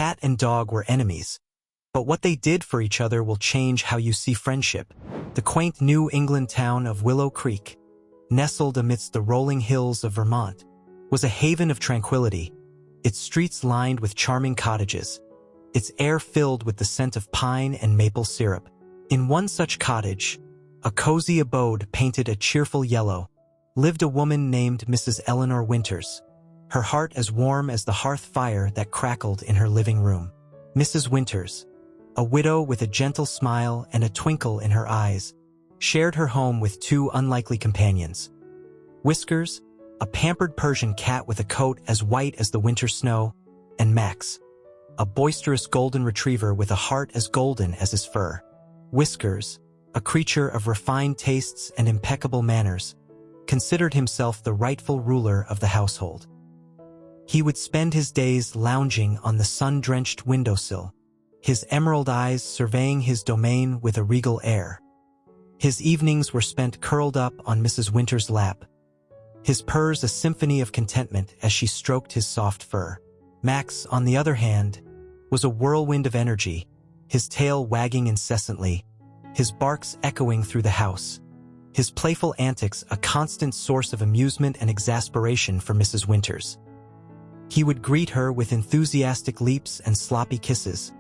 cat and dog were enemies, but what they did for each other will change how you see friendship. The quaint New England town of Willow Creek, nestled amidst the rolling hills of Vermont, was a haven of tranquility, its streets lined with charming cottages, its air filled with the scent of pine and maple syrup. In one such cottage, a cozy abode painted a cheerful yellow, lived a woman named Mrs. Eleanor Winters, her heart as warm as the hearth fire that crackled in her living room. Mrs. Winters, a widow with a gentle smile and a twinkle in her eyes, shared her home with two unlikely companions. Whiskers, a pampered Persian cat with a coat as white as the winter snow, and Max, a boisterous golden retriever with a heart as golden as his fur. Whiskers, a creature of refined tastes and impeccable manners, considered himself the rightful ruler of the household. He would spend his days lounging on the sun-drenched windowsill, his emerald eyes surveying his domain with a regal air. His evenings were spent curled up on Mrs. Winters' lap, his purrs a symphony of contentment as she stroked his soft fur. Max, on the other hand, was a whirlwind of energy, his tail wagging incessantly, his barks echoing through the house, his playful antics a constant source of amusement and exasperation for Mrs. Winters. He would greet her with enthusiastic leaps and sloppy kisses,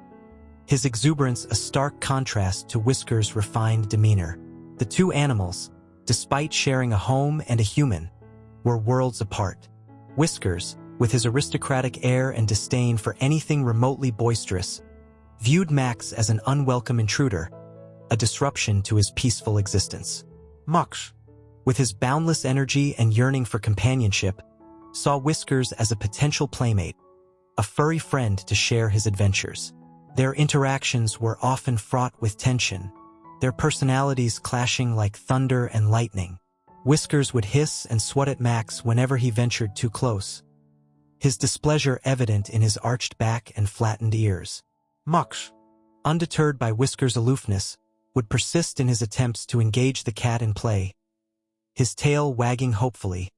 his exuberance a stark contrast to Whiskers' refined demeanor. The two animals, despite sharing a home and a human, were worlds apart. Whiskers, with his aristocratic air and disdain for anything remotely boisterous, viewed Max as an unwelcome intruder, a disruption to his peaceful existence. Max, with his boundless energy and yearning for companionship, saw Whiskers as a potential playmate, a furry friend to share his adventures. Their interactions were often fraught with tension, their personalities clashing like thunder and lightning. Whiskers would hiss and swat at Max whenever he ventured too close, his displeasure evident in his arched back and flattened ears. Max, undeterred by Whiskers' aloofness, would persist in his attempts to engage the cat in play, his tail wagging hopefully,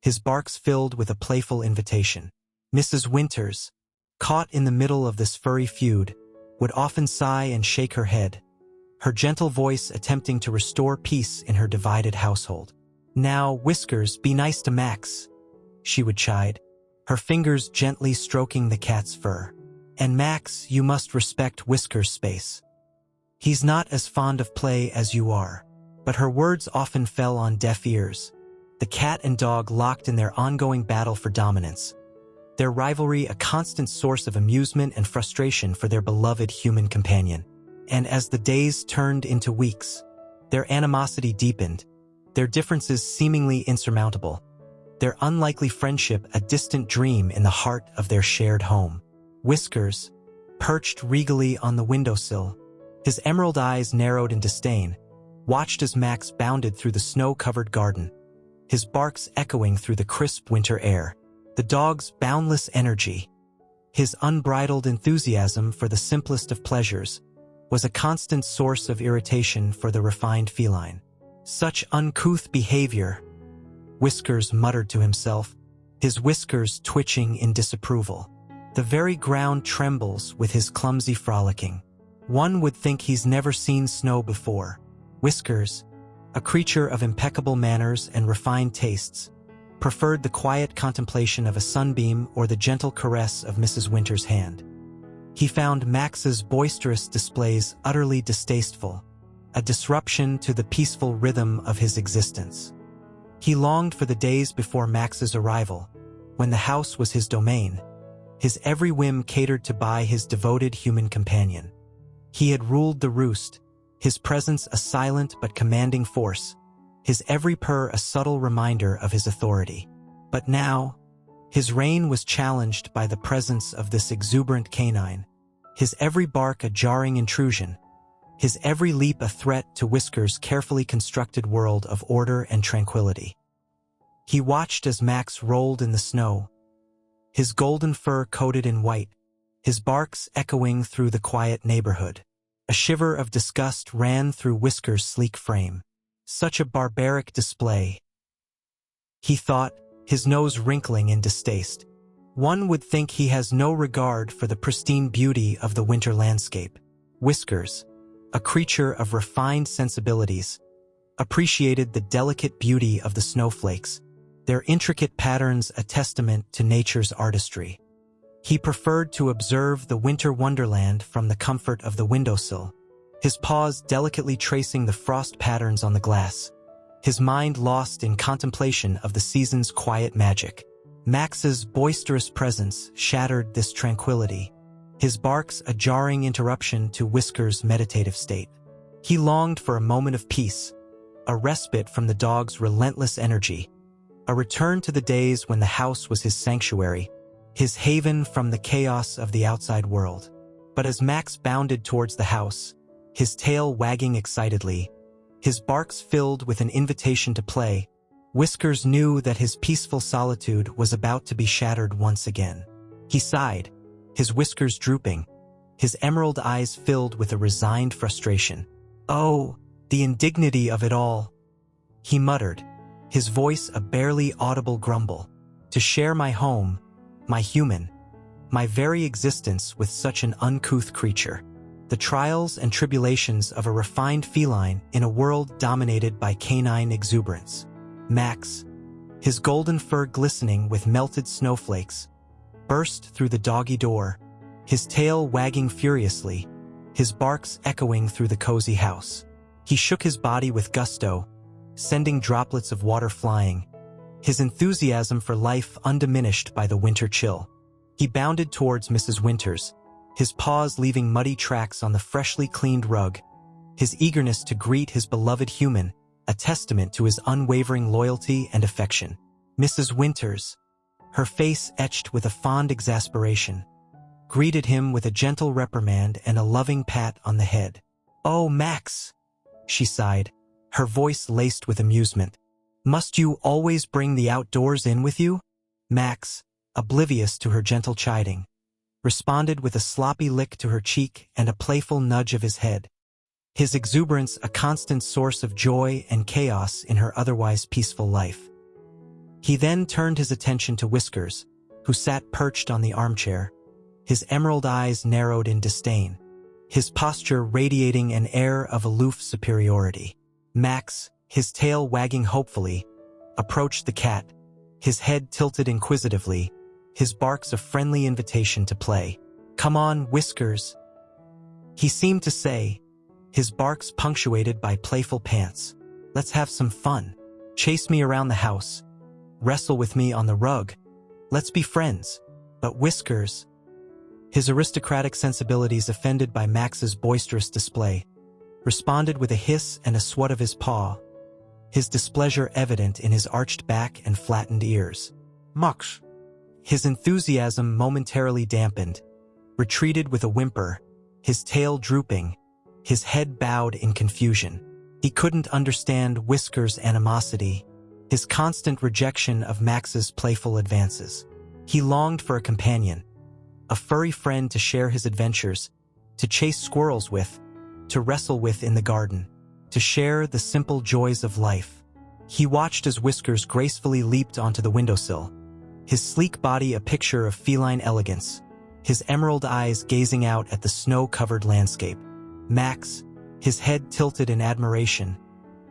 his barks filled with a playful invitation. Mrs. Winters, caught in the middle of this furry feud, would often sigh and shake her head, her gentle voice attempting to restore peace in her divided household. "Now, Whiskers, be nice to Max," she would chide, her fingers gently stroking the cat's fur. "And Max, you must respect Whiskers' space. He's not as fond of play as you are." But her words often fell on deaf ears, the cat and dog locked in their ongoing battle for dominance, their rivalry a constant source of amusement and frustration for their beloved human companion. And as the days turned into weeks, their animosity deepened, their differences seemingly insurmountable, their unlikely friendship a distant dream in the heart of their shared home. Whiskers, perched regally on the windowsill, his emerald eyes narrowed in disdain, watched as Max bounded through the snow-covered garden, his barks echoing through the crisp winter air. The dog's boundless energy, his unbridled enthusiasm for the simplest of pleasures, was a constant source of irritation for the refined feline. "Such uncouth behavior," Whiskers muttered to himself, his whiskers twitching in disapproval. "The very ground trembles with his clumsy frolicking. One would think he's never seen snow before." Whiskers, a creature of impeccable manners and refined tastes, preferred the quiet contemplation of a sunbeam or the gentle caress of Mrs. Winters' hand. He found Max's boisterous displays utterly distasteful, a disruption to the peaceful rhythm of his existence. He longed for the days before Max's arrival, when the house was his domain, his every whim catered to by his devoted human companion. He had ruled the roost, his presence a silent but commanding force, his every purr a subtle reminder of his authority. But now, his reign was challenged by the presence of this exuberant canine, his every bark a jarring intrusion, his every leap a threat to Whiskers' carefully constructed world of order and tranquility. He watched as Max rolled in the snow, his golden fur coated in white, his barks echoing through the quiet neighborhood. A shiver of disgust ran through Whiskers' sleek frame. Such a barbaric display, he thought, his nose wrinkling in distaste. One would think he has no regard for the pristine beauty of the winter landscape. Whiskers, a creature of refined sensibilities, appreciated the delicate beauty of the snowflakes, their intricate patterns a testament to nature's artistry. He preferred to observe the winter wonderland from the comfort of the windowsill, his paws delicately tracing the frost patterns on the glass, his mind lost in contemplation of the season's quiet magic. Max's boisterous presence shattered this tranquility, his barks a jarring interruption to Whisker's meditative state. He longed for a moment of peace, a respite from the dog's relentless energy, a return to the days when the house was his sanctuary, his haven from the chaos of the outside world. But as Max bounded towards the house, his tail wagging excitedly, his barks filled with an invitation to play, Whiskers knew that his peaceful solitude was about to be shattered once again. He sighed, his whiskers drooping, his emerald eyes filled with a resigned frustration. "Oh, the indignity of it all," he muttered, his voice a barely audible grumble. "To share my home, my human, my very existence with such an uncouth creature. The trials and tribulations of a refined feline in a world dominated by canine exuberance." Max, his golden fur glistening with melted snowflakes, burst through the doggy door, his tail wagging furiously, his barks echoing through the cozy house. He shook his body with gusto, sending droplets of water flying, his enthusiasm for life undiminished by the winter chill. He bounded towards Mrs. Winters, his paws leaving muddy tracks on the freshly cleaned rug, his eagerness to greet his beloved human, a testament to his unwavering loyalty and affection. Mrs. Winters, her face etched with a fond exasperation, greeted him with a gentle reprimand and a loving pat on the head. "Oh, Max," she sighed, her voice laced with amusement. "Must you always bring the outdoors in with you?" Max, oblivious to her gentle chiding, responded with a sloppy lick to her cheek and a playful nudge of his head, his exuberance a constant source of joy and chaos in her otherwise peaceful life. He then turned his attention to Whiskers, who sat perched on the armchair, his emerald eyes narrowed in disdain, his posture radiating an air of aloof superiority. Max, his tail wagging hopefully, approached the cat, his head tilted inquisitively, his barks a friendly invitation to play. "Come on, Whiskers," he seemed to say, his barks punctuated by playful pants. "Let's have some fun. Chase me around the house. Wrestle with me on the rug. Let's be friends." But Whiskers, his aristocratic sensibilities offended by Max's boisterous display, responded with a hiss and a swat of his paw, his displeasure evident in his arched back and flattened ears. Max, his enthusiasm momentarily dampened, retreated with a whimper, his tail drooping, his head bowed in confusion. He couldn't understand Whiskers' animosity, his constant rejection of Max's playful advances. He longed for a companion, a furry friend to share his adventures, to chase squirrels with, to wrestle with in the garden, to share the simple joys of life. He watched as Whiskers gracefully leaped onto the windowsill, his sleek body a picture of feline elegance, his emerald eyes gazing out at the snow-covered landscape. Max, his head tilted in admiration,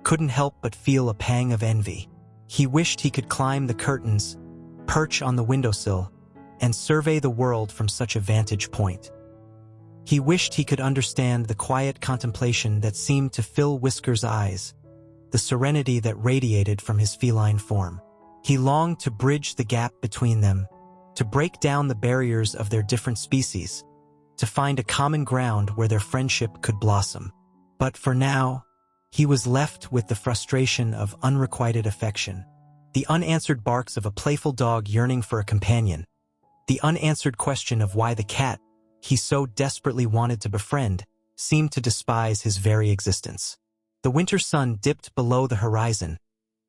couldn't help but feel a pang of envy. He wished he could climb the curtains, perch on the windowsill, and survey the world from such a vantage point. He wished he could understand the quiet contemplation that seemed to fill Whiskers' eyes, the serenity that radiated from his feline form. He longed to bridge the gap between them, to break down the barriers of their different species, to find a common ground where their friendship could blossom. But for now, he was left with the frustration of unrequited affection, the unanswered barks of a playful dog yearning for a companion, the unanswered question of why the cat he so desperately wanted to befriend seemed to despise his very existence. The winter sun dipped below the horizon,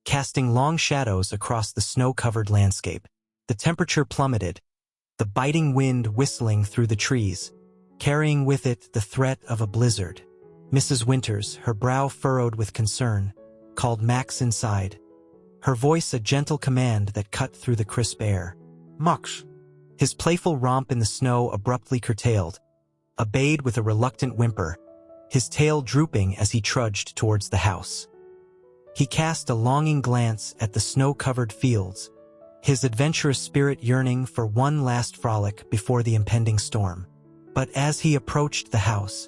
casting long shadows across the snow-covered landscape. The temperature plummeted, the biting wind whistling through the trees, carrying with it the threat of a blizzard. Mrs. Winters, her brow furrowed with concern, called Max inside, her voice a gentle command that cut through the crisp air. "Max." His playful romp in the snow abruptly curtailed, obeyed with a reluctant whimper, his tail drooping as he trudged towards the house. He cast a longing glance at the snow-covered fields, his adventurous spirit yearning for one last frolic before the impending storm. But as he approached the house,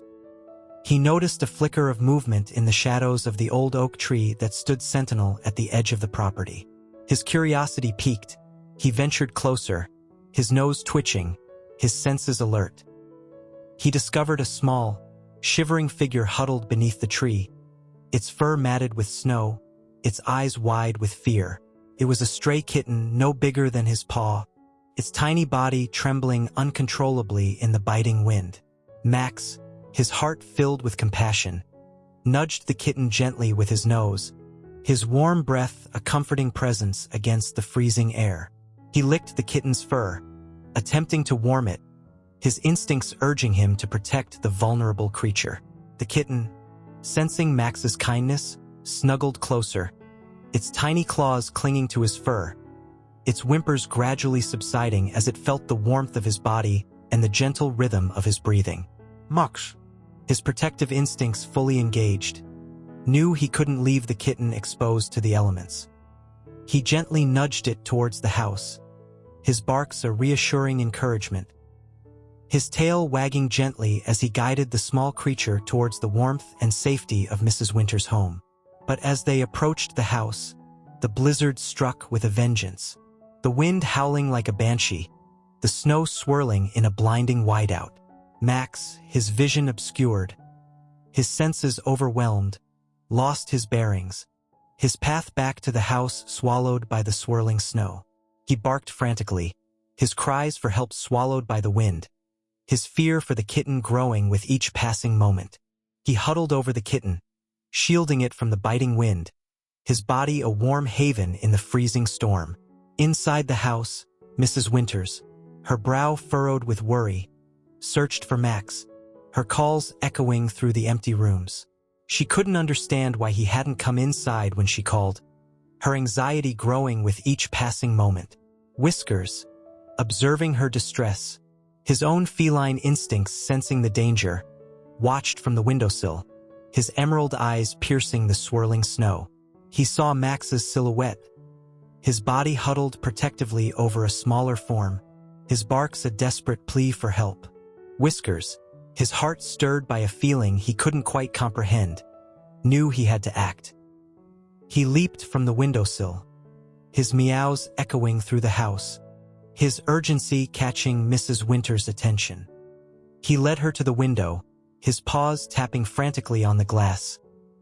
he noticed a flicker of movement in the shadows of the old oak tree that stood sentinel at the edge of the property. His curiosity piqued. He ventured closer, his nose twitching, his senses alert. He discovered a small, shivering figure huddled beneath the tree, its fur matted with snow, its eyes wide with fear. It was a stray kitten no bigger than his paw, its tiny body trembling uncontrollably in the biting wind. Max, his heart filled with compassion, nudged the kitten gently with his nose, his warm breath a comforting presence against the freezing air. He licked the kitten's fur, attempting to warm it, his instincts urging him to protect the vulnerable creature. The kitten, sensing Max's kindness, snuggled closer, its tiny claws clinging to his fur, its whimpers gradually subsiding as it felt the warmth of his body and the gentle rhythm of his breathing. Max, his protective instincts fully engaged, knew he couldn't leave the kitten exposed to the elements. He gently nudged it towards the house, his barks a reassuring encouragement, his tail wagging gently as he guided the small creature towards the warmth and safety of Mrs. Winter's home. But as they approached the house, the blizzard struck with a vengeance, the wind howling like a banshee, the snow swirling in a blinding whiteout. Max, his vision obscured, his senses overwhelmed, lost his bearings, his path back to the house swallowed by the swirling snow. He barked frantically, his cries for help swallowed by the wind, his fear for the kitten growing with each passing moment. He huddled over the kitten, shielding it from the biting wind, his body a warm haven in the freezing storm. Inside the house, Mrs. Winters, her brow furrowed with worry, searched for Max, her calls echoing through the empty rooms. She couldn't understand why he hadn't come inside when she called, her anxiety growing with each passing moment. Whiskers, observing her distress, his own feline instincts sensing the danger, watched from the windowsill, his emerald eyes piercing the swirling snow. He saw Max's silhouette, his body huddled protectively over a smaller form, his barks a desperate plea for help. Whiskers, his heart stirred by a feeling he couldn't quite comprehend, knew he had to act. He leaped from the windowsill, his meows echoing through the house, his urgency catching Mrs. Winter's attention. He led her to the window, his paws tapping frantically on the glass,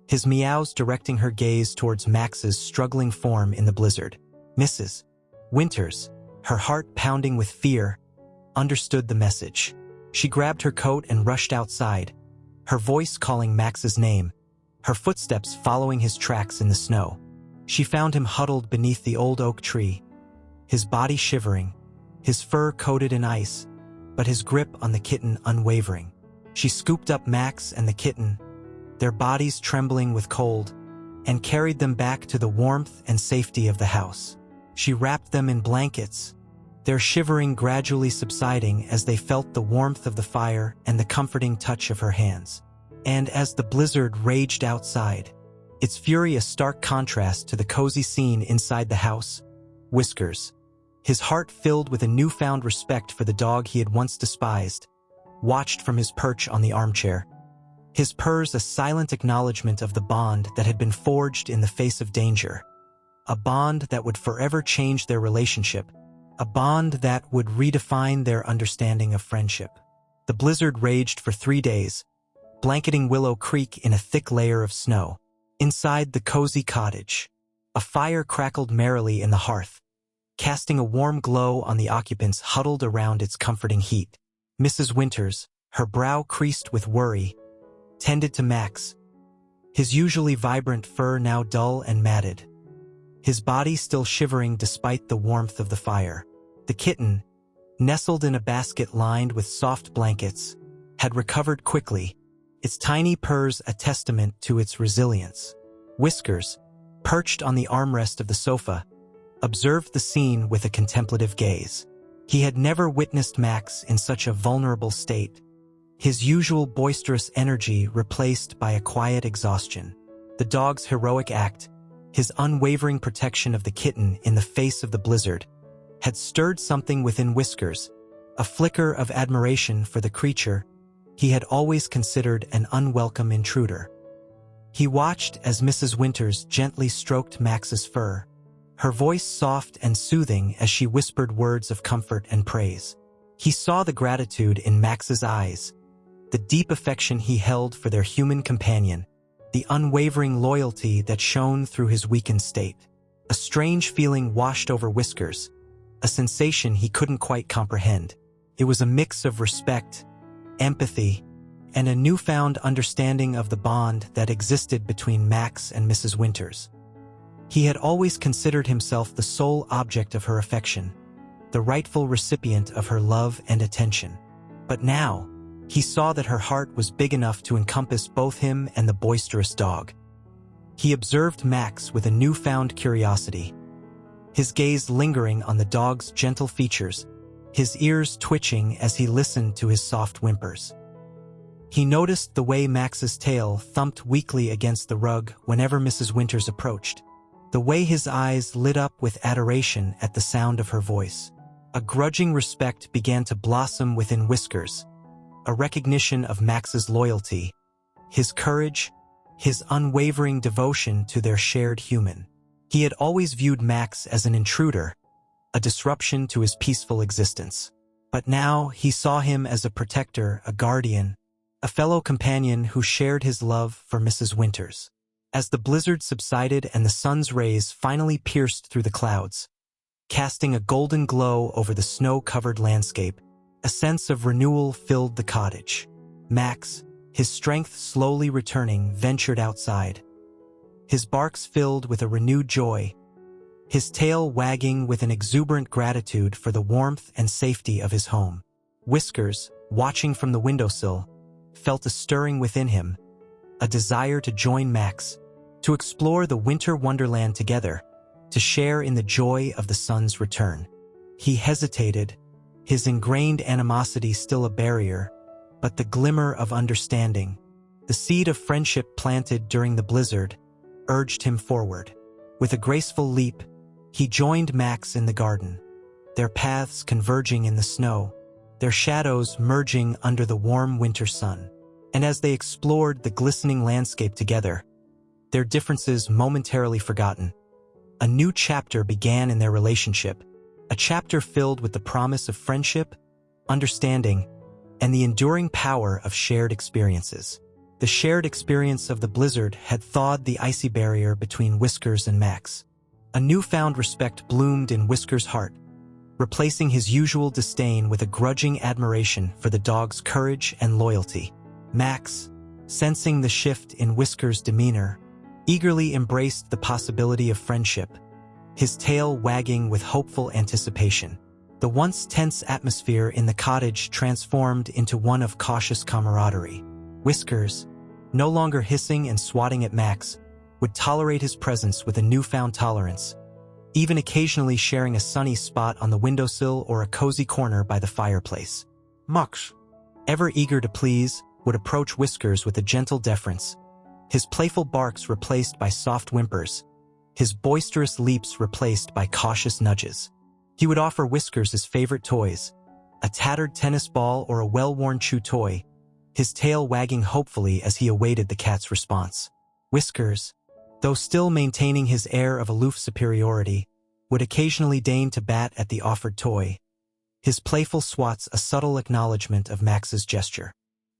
his meows directing her gaze towards Max's struggling form in the blizzard. Mrs. Winters, her heart pounding with fear, understood the message. She grabbed her coat and rushed outside, her voice calling Max's name, her footsteps following his tracks in the snow. She found him huddled beneath the old oak tree, his body shivering, his fur coated in ice, but his grip on the kitten unwavering. She scooped up Max and the kitten, their bodies trembling with cold, and carried them back to the warmth and safety of the house. She wrapped them in blankets, their shivering gradually subsiding as they felt the warmth of the fire and the comforting touch of her hands. And as the blizzard raged outside, its fury a stark contrast to the cozy scene inside the house, Whiskers, his heart filled with a newfound respect for the dog he had once despised, watched from his perch on the armchair, his purrs a silent acknowledgement of the bond that had been forged in the face of danger, a bond that would forever change their relationship, a bond that would redefine their understanding of friendship. The blizzard raged for 3 days, blanketing Willow Creek in a thick layer of snow. Inside the cozy cottage, a fire crackled merrily in the hearth, casting a warm glow on the occupants huddled around its comforting heat. Mrs. Winters, her brow creased with worry, tended to Max, his usually vibrant fur now dull and matted, his body still shivering despite the warmth of the fire. The kitten, nestled in a basket lined with soft blankets, had recovered quickly, its tiny purrs a testament to its resilience. Whiskers, perched on the armrest of the sofa, observed the scene with a contemplative gaze. He had never witnessed Max in such a vulnerable state, his usual boisterous energy replaced by a quiet exhaustion. The dog's heroic act, his unwavering protection of the kitten in the face of the blizzard, had stirred something within Whiskers, a flicker of admiration for the creature he had always considered an unwelcome intruder. He watched as Mrs. Winters gently stroked Max's fur, her voice soft and soothing as she whispered words of comfort and praise. He saw the gratitude in Max's eyes, the deep affection he held for their human companion, the unwavering loyalty that shone through his weakened state. A strange feeling washed over Whiskers, a sensation he couldn't quite comprehend. It was a mix of respect, empathy, and a newfound understanding of the bond that existed between Max and Mrs. Winters. He had always considered himself the sole object of her affection, the rightful recipient of her love and attention. But now, he saw that her heart was big enough to encompass both him and the boisterous dog. He observed Max with a newfound curiosity, his gaze lingering on the dog's gentle features, his ears twitching as he listened to his soft whimpers. He noticed the way Max's tail thumped weakly against the rug whenever Mrs. Winters approached, the way his eyes lit up with adoration at the sound of her voice. A grudging respect began to blossom within Whiskers, a recognition of Max's loyalty, his courage, his unwavering devotion to their shared human. He had always viewed Max as an intruder, a disruption to his peaceful existence. But now he saw him as a protector, a guardian, a fellow companion who shared his love for Mrs. Winters. As the blizzard subsided and the sun's rays finally pierced through the clouds, casting a golden glow over the snow-covered landscape, a sense of renewal filled the cottage. Max, his strength slowly returning, ventured outside, his barks filled with a renewed joy, his tail wagging with an exuberant gratitude for the warmth and safety of his home. Whiskers, watching from the windowsill, felt a stirring within him, a desire to join Max, to explore the winter wonderland together, to share in the joy of the sun's return. He hesitated, his ingrained animosity still a barrier, but the glimmer of understanding, the seed of friendship planted during the blizzard, urged him forward. With a graceful leap, he joined Max in the garden, their paths converging in the snow, their shadows merging under the warm winter sun. And as they explored the glistening landscape together, their differences momentarily forgotten, a new chapter began in their relationship, a chapter filled with the promise of friendship, understanding, and the enduring power of shared experiences. The shared experience of the blizzard had thawed the icy barrier between Whiskers and Max. A newfound respect bloomed in Whiskers' heart, replacing his usual disdain with a grudging admiration for the dog's courage and loyalty. Max, sensing the shift in Whiskers' demeanor, eagerly embraced the possibility of friendship, his tail wagging with hopeful anticipation. The once tense atmosphere in the cottage transformed into one of cautious camaraderie. Whiskers, no longer hissing and swatting at Max, would tolerate his presence with a newfound tolerance, even occasionally sharing a sunny spot on the windowsill or a cozy corner by the fireplace. Max, ever eager to please, would approach Whiskers with a gentle deference, his playful barks replaced by soft whimpers, his boisterous leaps replaced by cautious nudges. He would offer Whiskers his favorite toys, a tattered tennis ball or a well-worn chew toy, his tail wagging hopefully as he awaited the cat's response. Whiskers, though still maintaining his air of aloof superiority, would occasionally deign to bat at the offered toy, his playful swats a subtle acknowledgement of Max's gesture.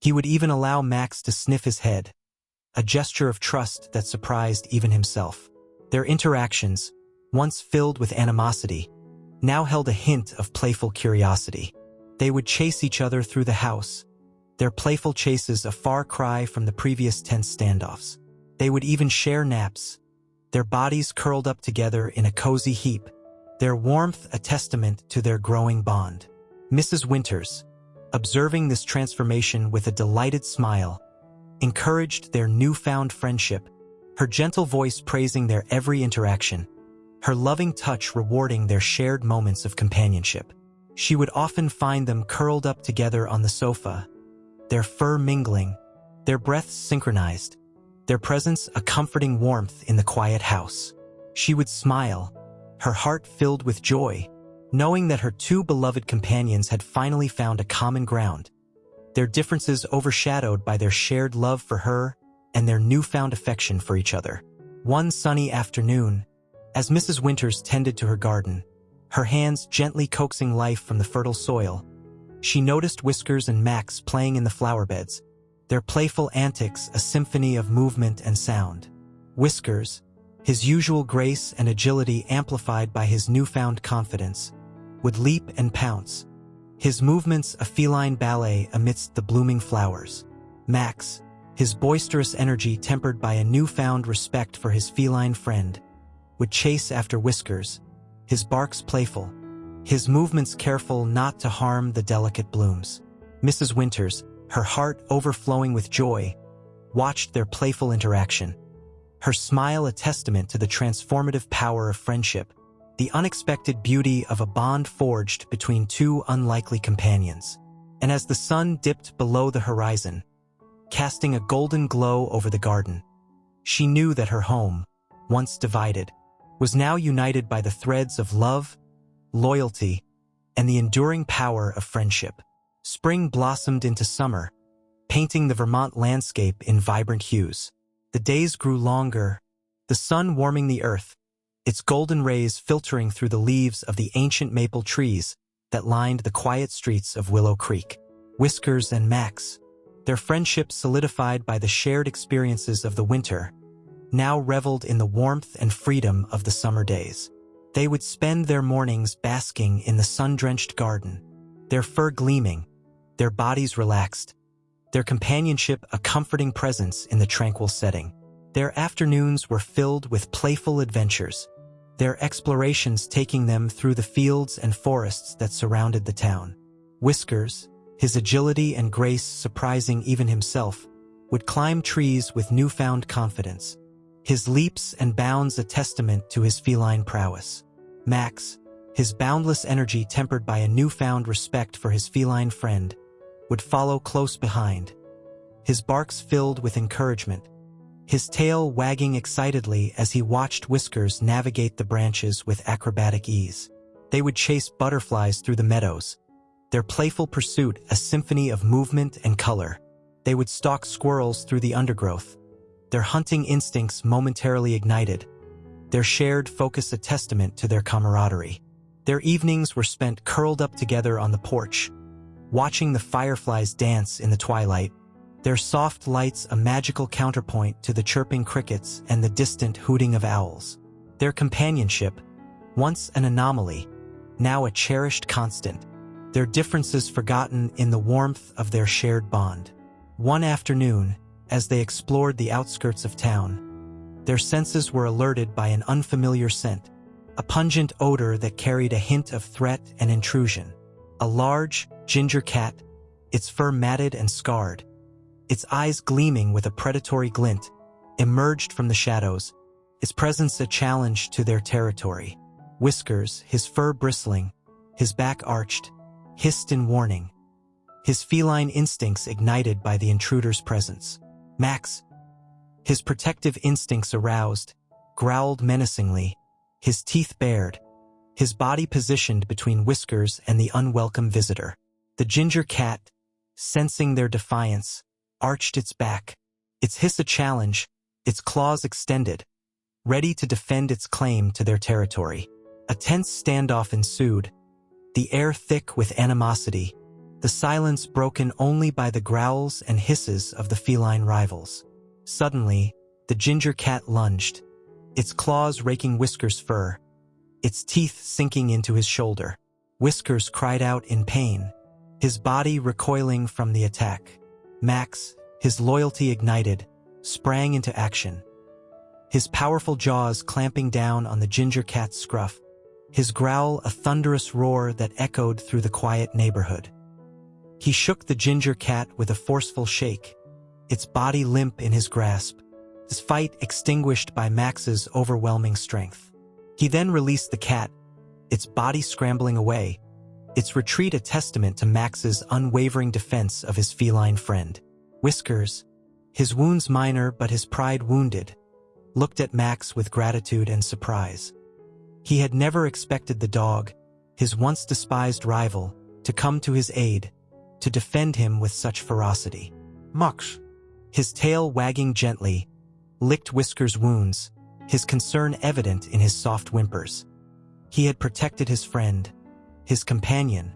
He would even allow Max to sniff his head, a gesture of trust that surprised even himself. Their interactions, once filled with animosity, now held a hint of playful curiosity. They would chase each other through the house, their playful chases a far cry from the previous tense standoffs. They would even share naps, their bodies curled up together in a cozy heap, their warmth a testament to their growing bond. Mrs. Winters, observing this transformation with a delighted smile, encouraged their newfound friendship, her gentle voice praising their every interaction, her loving touch rewarding their shared moments of companionship. She would often find them curled up together on the sofa, their fur mingling, their breaths synchronized, their presence a comforting warmth in the quiet house. She would smile, her heart filled with joy, knowing that her two beloved companions had finally found a common ground, their differences overshadowed by their shared love for her and their newfound affection for each other. One sunny afternoon, as Mrs. Winters tended to her garden, her hands gently coaxing life from the fertile soil, she noticed Whiskers and Max playing in the flower beds, their playful antics a symphony of movement and sound. Whiskers, his usual grace and agility amplified by his newfound confidence, would leap and pounce, his movements a feline ballet amidst the blooming flowers. Max, his boisterous energy tempered by a newfound respect for his feline friend, would chase after Whiskers, his barks playful, his movements careful not to harm the delicate blooms. Mrs. Winters, her heart overflowing with joy, watched their playful interaction, her smile a testament to the transformative power of friendship, the unexpected beauty of a bond forged between two unlikely companions. And as the sun dipped below the horizon, casting a golden glow over the garden, she knew that her home, once divided, was now united by the threads of love, loyalty, and the enduring power of friendship. Spring blossomed into summer, painting the Vermont landscape in vibrant hues. The days grew longer, the sun warming the earth, its golden rays filtering through the leaves of the ancient maple trees that lined the quiet streets of Willow Creek. Whiskers and Max, their friendship solidified by the shared experiences of the winter, now reveled in the warmth and freedom of the summer days. They would spend their mornings basking in the sun-drenched garden, their fur gleaming, their bodies relaxed, their companionship a comforting presence in the tranquil setting. Their afternoons were filled with playful adventures, their explorations taking them through the fields and forests that surrounded the town. Whiskers, his agility and grace surprising even himself, would climb trees with newfound confidence, his leaps and bounds a testament to his feline prowess. Max, his boundless energy tempered by a newfound respect for his feline friend, would follow close behind, his barks filled with encouragement, his tail wagging excitedly as he watched Whiskers navigate the branches with acrobatic ease. They would chase butterflies through the meadows, their playful pursuit a symphony of movement and color. They would stalk squirrels through the undergrowth, their hunting instincts momentarily ignited, their shared focus a testament to their camaraderie. Their evenings were spent curled up together on the porch, watching the fireflies dance in the twilight, their soft lights a magical counterpoint to the chirping crickets and the distant hooting of owls. Their companionship, once an anomaly, now a cherished constant, their differences forgotten in the warmth of their shared bond. One afternoon, as they explored the outskirts of town, their senses were alerted by an unfamiliar scent, a pungent odor that carried a hint of threat and intrusion. A large, ginger cat, its fur matted and scarred, its eyes gleaming with a predatory glint, emerged from the shadows, its presence a challenge to their territory. Whiskers, his fur bristling, his back arched, hissed in warning, his feline instincts ignited by the intruder's presence. Max, his protective instincts aroused, growled menacingly, his teeth bared, his body positioned between Whiskers and the unwelcome visitor. The ginger cat, sensing their defiance, arched its back, its hiss a challenge, its claws extended, ready to defend its claim to their territory. A tense standoff ensued, the air thick with animosity, the silence broken only by the growls and hisses of the feline rivals. Suddenly, the ginger cat lunged, its claws raking Whiskers' fur, its teeth sinking into his shoulder. Whiskers cried out in pain, his body recoiling from the attack. Max, his loyalty ignited, sprang into action, his powerful jaws clamping down on the ginger cat's scruff, his growl a thunderous roar that echoed through the quiet neighborhood. He shook the ginger cat with a forceful shake, its body limp in his grasp, his fight extinguished by Max's overwhelming strength. He then released the cat, its body scrambling away, its retreat a testament to Max's unwavering defense of his feline friend. Whiskers, his wounds minor but his pride wounded, looked at Max with gratitude and surprise. He had never expected the dog, his once despised rival, to come to his aid, to defend him with such ferocity. Max, His tail wagging gently, licked Whiskers' wounds, his concern evident in his soft whimpers. He had protected his friend, his companion,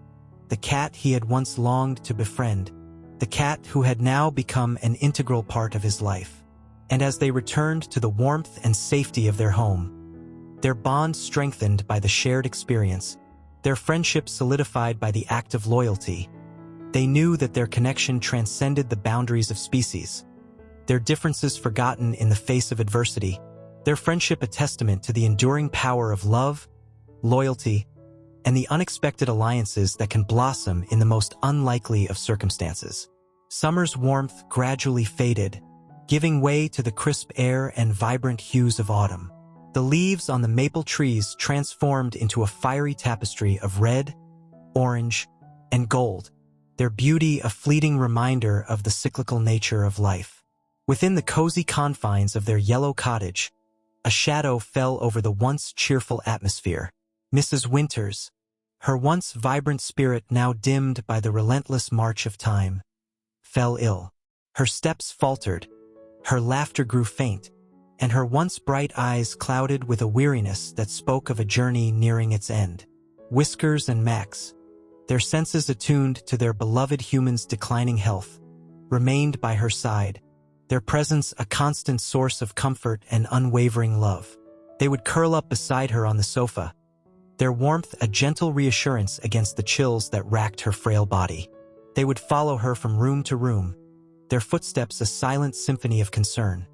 the cat he had once longed to befriend, the cat who had now become an integral part of his life. And as they returned to the warmth and safety of their home, their bond strengthened by the shared experience, their friendship solidified by the act of loyalty, they knew that their connection transcended the boundaries of species, their differences forgotten in the face of adversity, their friendship a testament to the enduring power of love, loyalty, and the unexpected alliances that can blossom in the most unlikely of circumstances. Summer's warmth gradually faded, giving way to the crisp air and vibrant hues of autumn. The leaves on the maple trees transformed into a fiery tapestry of red, orange, and gold, their beauty a fleeting reminder of the cyclical nature of life. Within the cozy confines of their yellow cottage, a shadow fell over the once cheerful atmosphere. Mrs. Winters, her once vibrant spirit now dimmed by the relentless march of time, fell ill. Her steps faltered, her laughter grew faint, and her once bright eyes clouded with a weariness that spoke of a journey nearing its end. Whiskers and Max, their senses attuned to their beloved human's declining health, remained by her side, their presence a constant source of comfort and unwavering love. They would curl up beside her on the sofa, their warmth a gentle reassurance against the chills that racked her frail body. They would follow her from room to room, their footsteps a silent symphony of concern,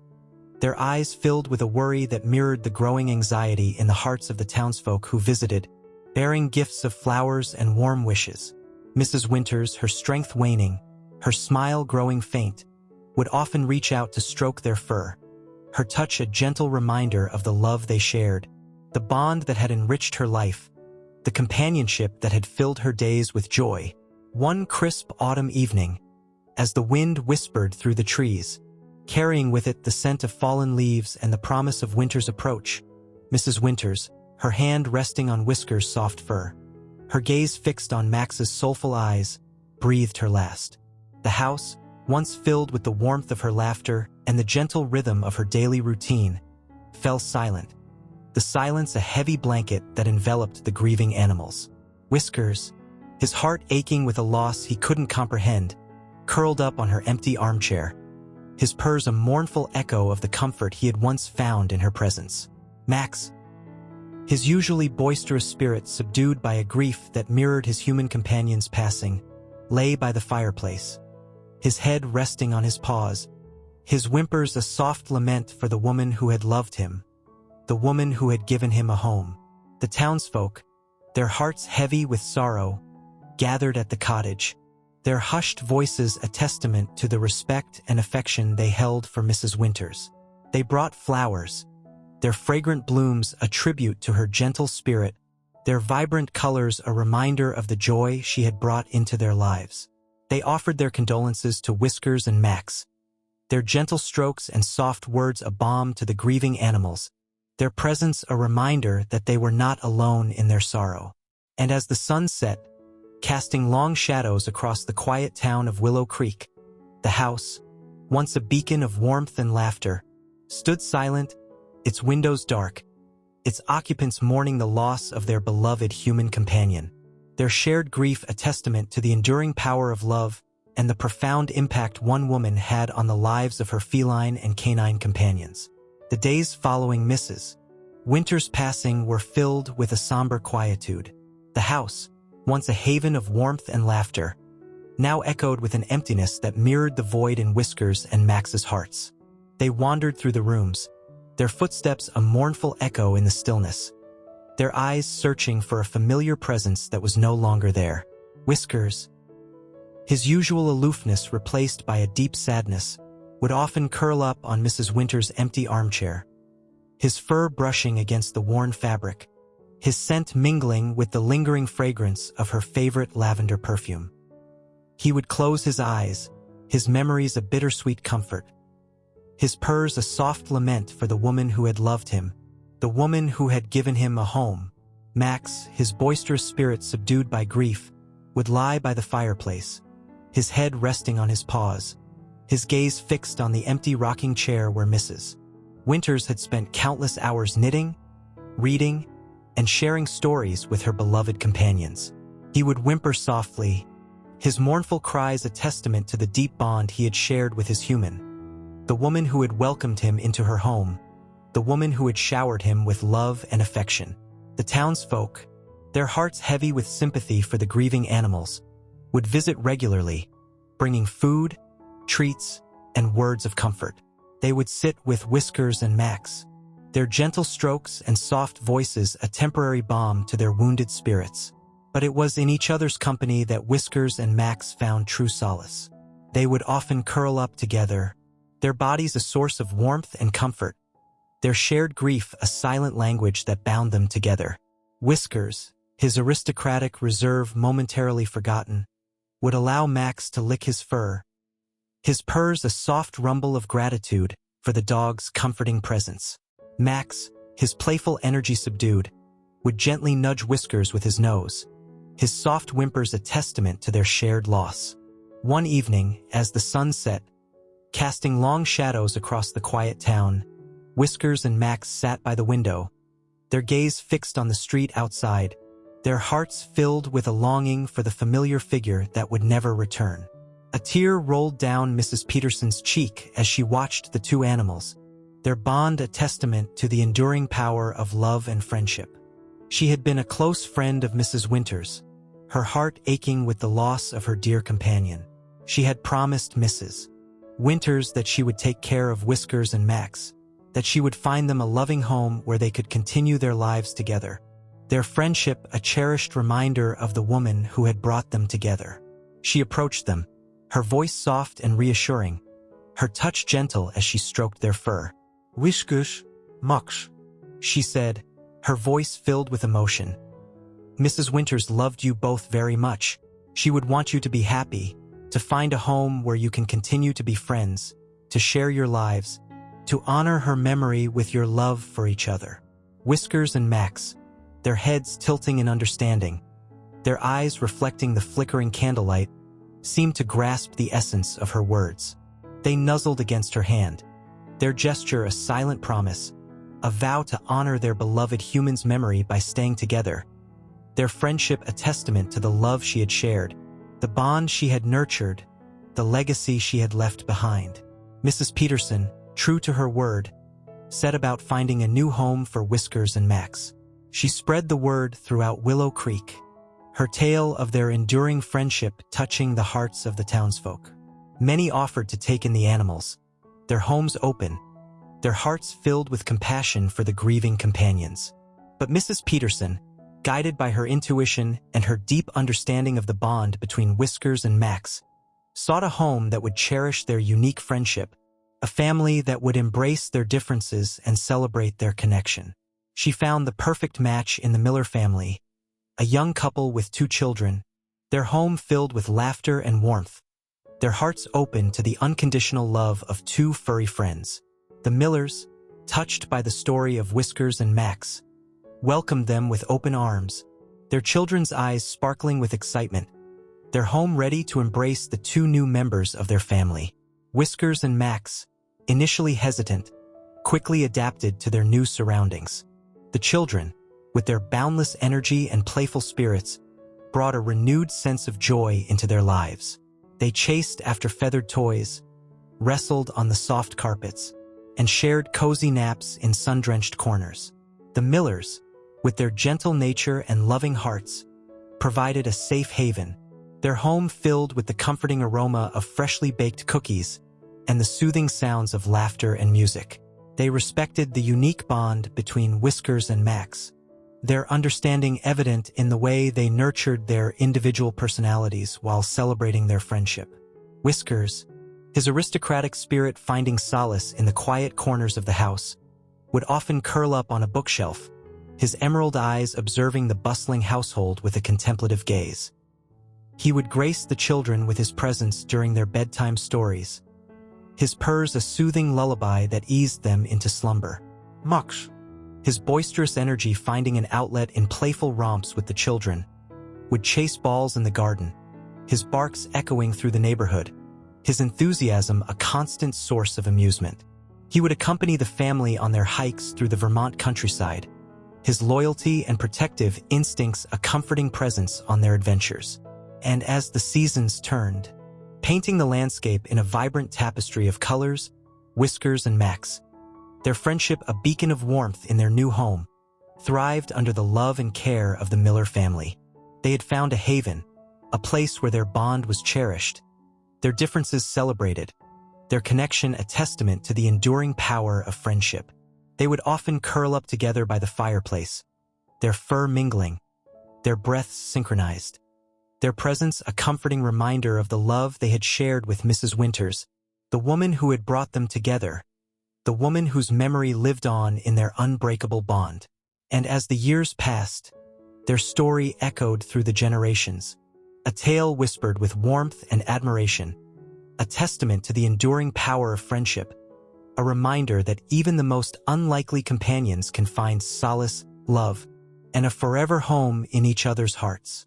their eyes filled with a worry that mirrored the growing anxiety in the hearts of the townsfolk who visited, bearing gifts of flowers and warm wishes. Mrs. Winters, her strength waning, her smile growing faint, would often reach out to stroke their fur, her touch a gentle reminder of the love they shared, the bond that had enriched her life, the companionship that had filled her days with joy. One crisp autumn evening, as the wind whispered through the trees, carrying with it the scent of fallen leaves and the promise of winter's approach, Mrs. Winters, her hand resting on Whiskers' soft fur, her gaze fixed on Max's soulful eyes, breathed her last. The house, once filled with the warmth of her laughter and the gentle rhythm of her daily routine, fell silent, the silence a heavy blanket that enveloped the grieving animals. Whiskers, his heart aching with a loss he couldn't comprehend, curled up on her empty armchair, his purrs a mournful echo of the comfort he had once found in her presence. Max, his usually boisterous spirit subdued by a grief that mirrored his human companion's passing, lay by the fireplace, his head resting on his paws, his whimpers a soft lament for the woman who had loved him, the woman who had given him a home. The townsfolk, their hearts heavy with sorrow, gathered at the cottage, their hushed voices a testament to the respect and affection they held for Mrs. Winters. They brought flowers, their fragrant blooms a tribute to her gentle spirit, their vibrant colors a reminder of the joy she had brought into their lives. They offered their condolences to Whiskers and Max, their gentle strokes and soft words a balm to the grieving animals, their presence a reminder that they were not alone in their sorrow. And as the sun set, casting long shadows across the quiet town of Willow Creek, the house, once a beacon of warmth and laughter, stood silent, its windows dark, its occupants mourning the loss of their beloved human companion, their shared grief a testament to the enduring power of love and the profound impact one woman had on the lives of her feline and canine companions. The days following Mrs. Winters' passing were filled with a somber quietude. The house, once a haven of warmth and laughter, now echoed with an emptiness that mirrored the void in Whiskers and Max's hearts. They wandered through the rooms, their footsteps a mournful echo in the stillness, their eyes searching for a familiar presence that was no longer there. Whiskers, his usual aloofness replaced by a deep sadness, would often curl up on Mrs. Winters' empty armchair, his fur brushing against the worn fabric, his scent mingling with the lingering fragrance of her favorite lavender perfume. He would close his eyes, his memories a bittersweet comfort, his purrs a soft lament for the woman who had loved him, the woman who had given him a home. Max, his boisterous spirit subdued by grief, would lie by the fireplace, his head resting on his paws, his gaze fixed on the empty rocking chair where Mrs. Winters had spent countless hours knitting, reading, and sharing stories with her beloved companions. He would whimper softly, his mournful cries a testament to the deep bond he had shared with his human, the woman who had welcomed him into her home, the woman who had showered him with love and affection. The townsfolk, their hearts heavy with sympathy for the grieving animals, would visit regularly, bringing food, treats, and words of comfort. They would sit with Whiskers and Max, their gentle strokes and soft voices a temporary balm to their wounded spirits. But it was in each other's company that Whiskers and Max found true solace. They would often curl up together, their bodies a source of warmth and comfort, their shared grief a silent language that bound them together. Whiskers, his aristocratic reserve momentarily forgotten, would allow Max to lick his fur, his purrs a soft rumble of gratitude for the dog's comforting presence. Max, his playful energy subdued, would gently nudge Whiskers with his nose, his soft whimpers a testament to their shared loss. One evening, as the sun set, casting long shadows across the quiet town, Whiskers and Max sat by the window, their gaze fixed on the street outside, their hearts filled with a longing for the familiar figure that would never return. A tear rolled down Mrs. Peterson's cheek as she watched the two animals, their bond a testament to the enduring power of love and friendship. She had been a close friend of Mrs. Winters, her heart aching with the loss of her dear companion. She had promised Mrs. Winters that she would take care of Whiskers and Max, that she would find them a loving home where they could continue their lives together, their friendship a cherished reminder of the woman who had brought them together. She approached them, her voice soft and reassuring, her touch gentle as she stroked their fur. "Whiskers, Max," she said, her voice filled with emotion. "Mrs. Winters loved you both very much. She would want you to be happy, to find a home where you can continue to be friends, to share your lives, to honor her memory with your love for each other." Whiskers and Max, their heads tilting in understanding, their eyes reflecting the flickering candlelight, seemed to grasp the essence of her words. They nuzzled against her hand, their gesture a silent promise, a vow to honor their beloved human's memory by staying together, their friendship a testament to the love she had shared, the bond she had nurtured, the legacy she had left behind. Mrs. Peterson, true to her word, set about finding a new home for Whiskers and Max. She spread the word throughout Willow Creek, her tale of their enduring friendship touching the hearts of the townsfolk. Many offered to take in the animals, their homes open, their hearts filled with compassion for the grieving companions. But Mrs. Peterson, guided by her intuition and her deep understanding of the bond between Whiskers and Max, sought a home that would cherish their unique friendship, a family that would embrace their differences and celebrate their connection. She found the perfect match in the Miller family, a young couple with 2 children, their home filled with laughter and warmth, their hearts open to the unconditional love of 2 furry friends. The Millers, touched by the story of Whiskers and Max, welcomed them with open arms, their children's eyes sparkling with excitement, their home ready to embrace the 2 new members of their family. Whiskers and Max, initially hesitant, quickly adapted to their new surroundings. The children, with their boundless energy and playful spirits, brought a renewed sense of joy into their lives. They chased after feathered toys, wrestled on the soft carpets, and shared cozy naps in sun-drenched corners. The Millers, with their gentle nature and loving hearts, provided a safe haven, their home filled with the comforting aroma of freshly baked cookies and the soothing sounds of laughter and music. They respected the unique bond between Whiskers and Max, their understanding evident in the way they nurtured their individual personalities while celebrating their friendship. Whiskers, his aristocratic spirit finding solace in the quiet corners of the house, would often curl up on a bookshelf, his emerald eyes observing the bustling household with a contemplative gaze. He would grace the children with his presence during their bedtime stories, his purrs a soothing lullaby that eased them into slumber. Max, his boisterous energy finding an outlet in playful romps with the children, would chase balls in the garden, his barks echoing through the neighborhood, his enthusiasm a constant source of amusement. He would accompany the family on their hikes through the Vermont countryside, his loyalty and protective instincts a comforting presence on their adventures. And as the seasons turned, painting the landscape in a vibrant tapestry of colors, Whiskers and Max, their friendship a beacon of warmth in their new home, thrived under the love and care of the Miller family. They had found a haven, a place where their bond was cherished, their differences celebrated, their connection a testament to the enduring power of friendship. They would often curl up together by the fireplace, their fur mingling, their breaths synchronized, their presence a comforting reminder of the love they had shared with Mrs. Winters, the woman who had brought them together, the woman whose memory lived on in their unbreakable bond. And as the years passed, their story echoed through the generations, a tale whispered with warmth and admiration, a testament to the enduring power of friendship, a reminder that even the most unlikely companions can find solace, love, and a forever home in each other's hearts.